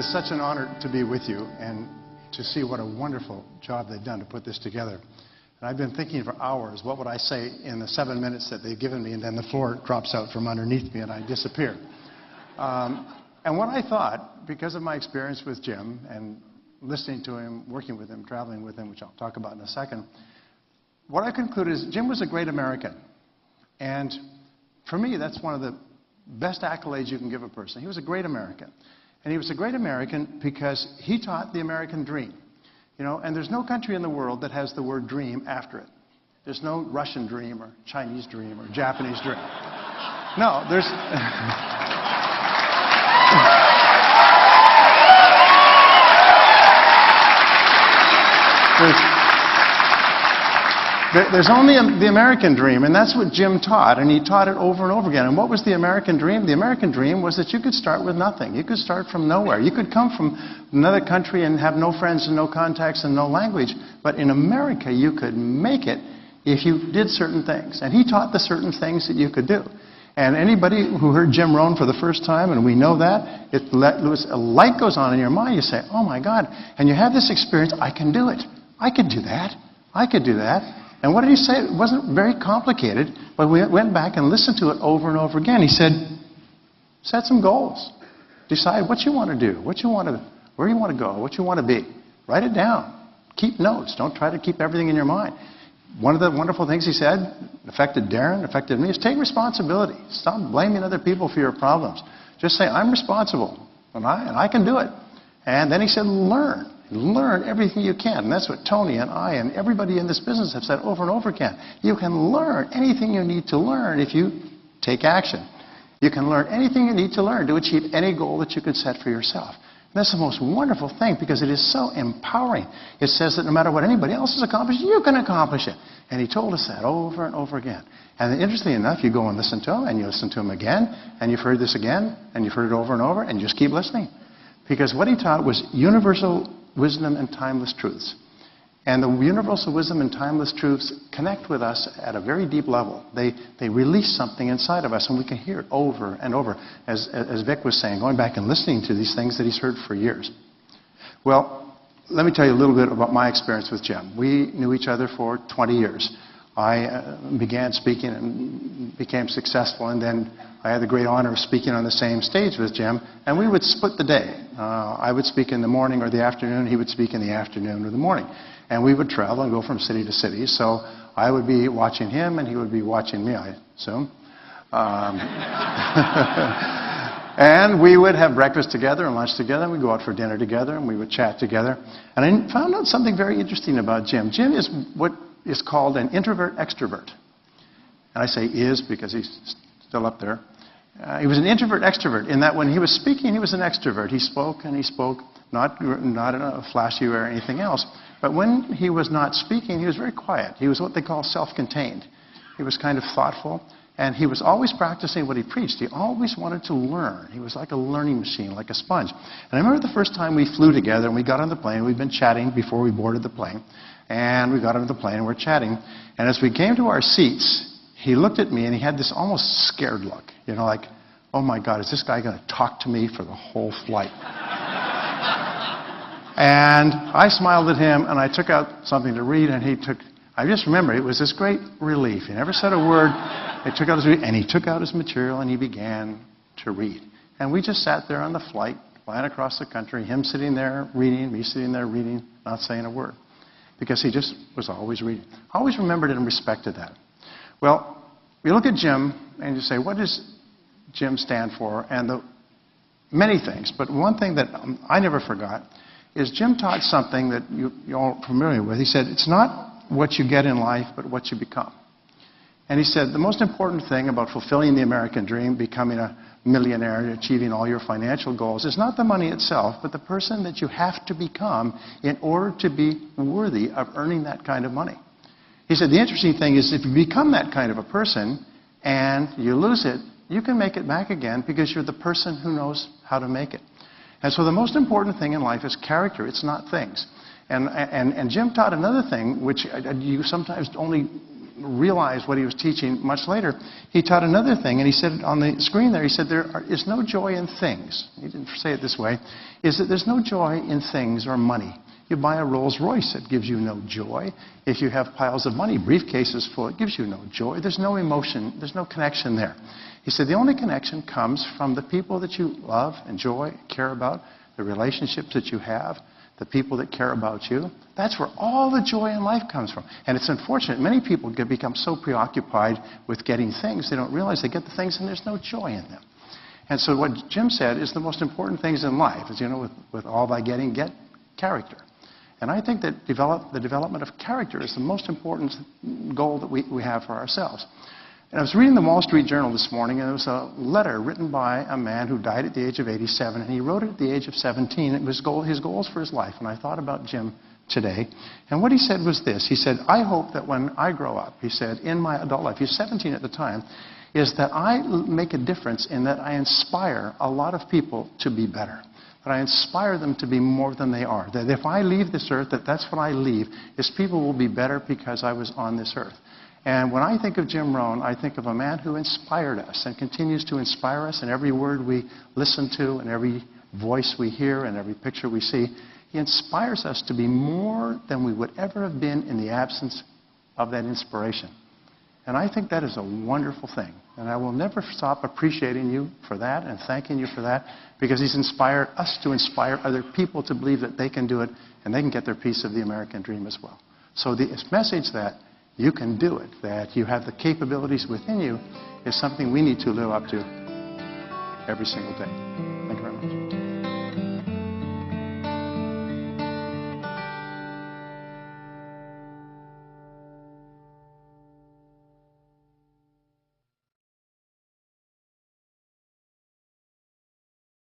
is such an honor to be with you and to see what a wonderful job they've done to put this together. And I've been thinking for hours, what would I say in the 7 minutes that they've given me, and then the floor drops out from underneath me and I disappear. And what I thought, because of my experience with Jim and listening to him, working with him, traveling with him, which I'll talk about in a second, what I concluded is Jim was a great American. And for me, that's one of the best accolades you can give a person. He was a great American. And he was a great American because he taught the American dream. You know, and there's no country in the world that has the word dream after it. There's no Russian dream or Chinese dream or Japanese dream. No, there's... There's only the American dream, and that's what Jim taught, and he taught it over and over again. And what was the American dream? The American dream was that you could start with nothing. You could start from nowhere. You could come from another country and have no friends and no contacts and no language, but in America you could make it if you did certain things. And he taught the certain things that you could do. And anybody who heard Jim Rohn for the first time, and we know that, a light goes on in your mind. You say, oh my God, and you have this experience, I can do it. I could do that. I could do that. And what did he say? It wasn't very complicated, but we went back and listened to it over and over again. He said, set some goals. Decide what you want to do, where you want to go, what you want to be. Write it down. Keep notes. Don't try to keep everything in your mind. One of the wonderful things he said, affected Darren, affected me, is take responsibility. Stop blaming other people for your problems. Just say, I'm responsible, and I can do it. And then he said, learn. Learn everything you can. And that's what Tony and I and everybody in this business have said over and over again. You can learn anything you need to learn if you take action. You can learn anything you need to learn to achieve any goal that you could set for yourself. And that's the most wonderful thing because it is so empowering. It says that no matter what anybody else has accomplished, you can accomplish it. And he told us that over and over again. And interestingly enough, you go and listen to him, and you listen to him again, and you've heard this again, and you've heard it over and over, and you just keep listening. Because what he taught was universal wisdom and timeless truths. And the universal wisdom and timeless truths connect with us at a very deep level. They release something inside of us, and we can hear it over and over, as Vic was saying, going back and listening to these things that he's heard for years. Well, let me tell you a little bit about my experience with Jim. We knew each other for 20 years. I began speaking and became successful, and then I had the great honor of speaking on the same stage with Jim, and we would split the day. I would speak in the morning or the afternoon, he would speak in the afternoon or the morning. And we would travel and go from city to city, so I would be watching him and he would be watching me, I assume. And we would have breakfast together and lunch together, and we'd go out for dinner together, and we would chat together. And I found out something very interesting about Jim. Jim is what is called an introvert-extrovert. And I say is because he's still up there. He was an introvert-extrovert in that when he was speaking, he was an extrovert. He spoke and he spoke, not in a flashy way or anything else. But when he was not speaking, he was very quiet. He was what they call self-contained. He was kind of thoughtful, and he was always practicing what he preached. He always wanted to learn. He was like a learning machine, like a sponge. And I remember the first time we flew together and we got on the plane. We'd been chatting before we boarded the plane. And we got on the plane and we're chatting. And as we came to our seats, he looked at me and he had this almost scared look. You know, like, oh my God, is this guy going to talk to me for the whole flight? And I smiled at him and I took out something to read, and I just remember it was this great relief. He never said a word. He took out his material and he began to read. And we just sat there on the flight, flying across the country, him sitting there reading, me sitting there reading, not saying a word. Because he just was always reading. I always remembered and respected that. Well, you look at Jim and you say, what does Jim stand for? And many things, but one thing that I never forgot is Jim taught something that you're all familiar with. He said, it's not what you get in life, but what you become. And he said, the most important thing about fulfilling the American dream, becoming a millionaire, achieving all your financial goals, is not the money itself, but the person that you have to become in order to be worthy of earning that kind of money. He said, the interesting thing is if you become that kind of a person and you lose it, you can make it back again because you're the person who knows how to make it. And so the most important thing in life is character. It's not things. And Jim taught another thing, which you sometimes only realize what he was teaching much later, he taught another thing, and he said on the screen there, he said there is no joy in things. He didn't say it this way, is that there's no joy in things or money. You buy a Rolls Royce, it gives you no joy. If you have piles of money, briefcases full, it gives you no joy. There's no emotion, there's no connection there. He said the only connection comes from the people that you love, enjoy, care about, the relationships that you have, the people that care about you. That's where all the joy in life comes from. And it's unfortunate. Many people become so preoccupied with getting things, they don't realize they get the things and there's no joy in them. And so what Jim said is the most important things in life is, with all thy getting, get character. And I think that the development of character is the most important goal that we have for ourselves. And I was reading the Wall Street Journal this morning, and there was a letter written by a man who died at the age of 87, and he wrote it at the age of 17. It was his goals for his life, and I thought about Jim today. And what he said was this. He said, I hope that when I grow up, he said, in my adult life, he was 17 at the time, is that I make a difference in that I inspire a lot of people to be better. That I inspire them to be more than they are. That if I leave this earth, that's what I leave, is people will be better because I was on this earth. And when I think of Jim Rohn, I think of a man who inspired us and continues to inspire us in every word we listen to and every voice we hear and every picture we see. He inspires us to be more than we would ever have been in the absence of that inspiration. And I think that is a wonderful thing. And I will never stop appreciating you for that and thanking you for that, because he's inspired us to inspire other people to believe that they can do it and they can get their piece of the American dream as well. So the message that you can do it, that you have the capabilities within you, is something we need to live up to every single day.